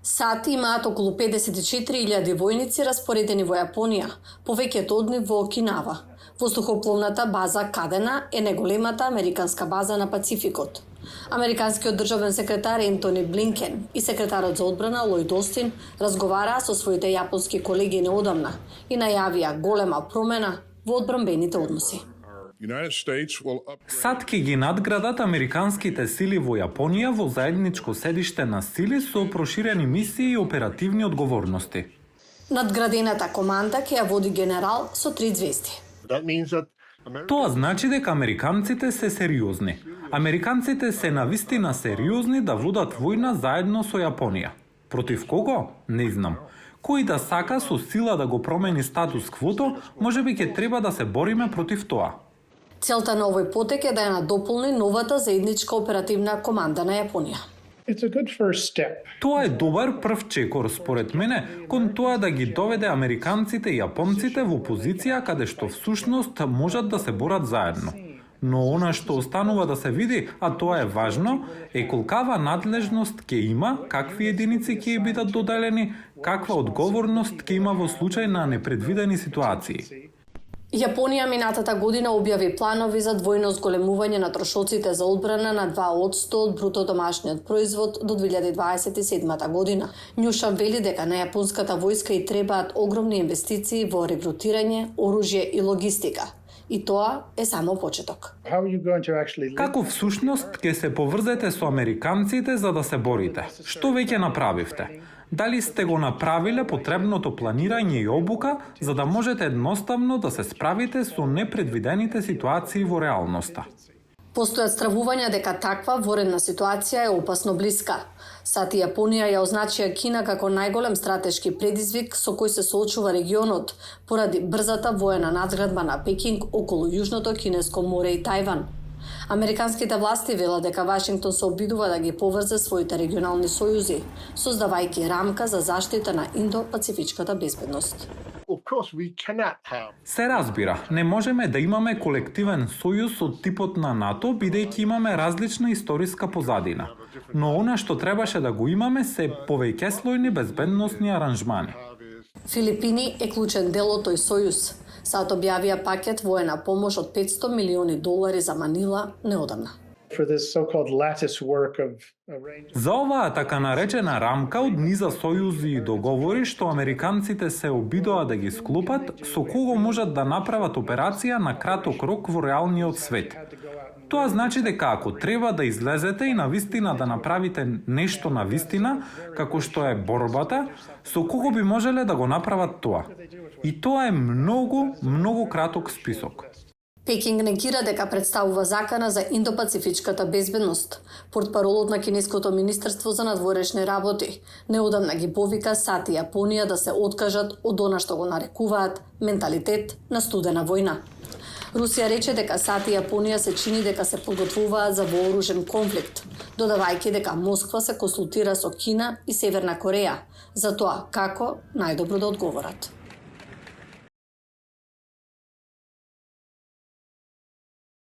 САД имаат околу 54.000 војници распоредени во Јапонија, повеќето од нив во Окинава. Воздухопловната база Кадена е најголемата американска база на Пацификот. Американскиот државен секретар Ентони Блинкен и секретарот за одбрана Лојд Остин разговараа со своите јапонски колеги неодамна и најавија голема промена во одбранбените односи. САД ќе ги надградат американските сили во Јапонија во заедничко седиште на сили со проширени мисии и оперативни одговорности. Надградената команда ќе ја води генерал со 3 звезди. Тоа значи дека американците се сериозни. Американците се навистина сериозни да водат војна заедно со Јапонија. Против кого? Не знам. Кој да сака со сила да го промени статус квото, можеби ќе треба да се бориме против тоа. Целта на овој потек е да ја надополни новата заедничка оперативна команда на Јапонија. Тоа е добар прв чекор, според мене, кон тоа да ги доведе американците и јапонците во позиција каде што всушност можат да се борат заедно. Но она што останува да се види, а тоа е важно, е колкава надлежност ќе има, какви единици ќе бидат доделени, каква одговорност ќе има во случај на непредвидени ситуации. Јапонија минатата година објави планови за двојно зголемување на трошоците за одбрана на 2% од бруто домашниот производ до 2027 година. Њушан вели дека на јапонската војска и требаат огромни инвестиции во рекрутирање, оружје и логистика. И тоа е само почеток. Како всушност ќе се поврзете со американците за да се борите? Што веќе направивте? Дали сте го направиле потребното планирање и обука за да можете едноставно да се справите со непредвидените ситуации во реалноста? Постојат стравувања дека таква воредна ситуација е опасно блиска. САД и Јапонија ја означија Кина како најголем стратешки предизвик со кој се соочува регионот поради брзата воена надградба на Пекинг околу Јужното Кинеско море и Тајван. Американските власти велат дека Вашингтон се обидува да ги поврзе своите регионални сојузи, создавајќи рамка за заштита на индо-пацифичката безбедност. Се разбира, не можеме да имаме колективен сојуз од типот на НАТО, бидејќи имаме различна историска позадина. Но она што требаше да го имаме се повеќеслојни безбедносни аранжмани. Филипини е клучен дел од тој сојуз. САД објавија пакет воена помош од $500 милиони за Манила неодамна. За оваа така наречена рамка од низа сојузи и договори што американците се обидоа да ги склопат, со кого можат да направат операција на краток рок во реалниот свет. Тоа значи дека ако треба да излезете и навистина да направите нешто навистина, како што е борбата, со кого би можеле да го направат тоа? И тоа е многу краток список. Пекинг негира дека представува закана за индо-пацифичката безбедност. Портпаролот на Кинеското министерство за надворешни работи неодамна ги повика САД и Јапонија да се откажат од она што го нарекуваат менталитет на студена војна. Русија рече дека САД и Јапонија се чини дека се подготвуваат за вооружен конфликт, додавајќи дека Москва се консултира со Кина и Северна Кореја за тоа како најдобро да одговорат.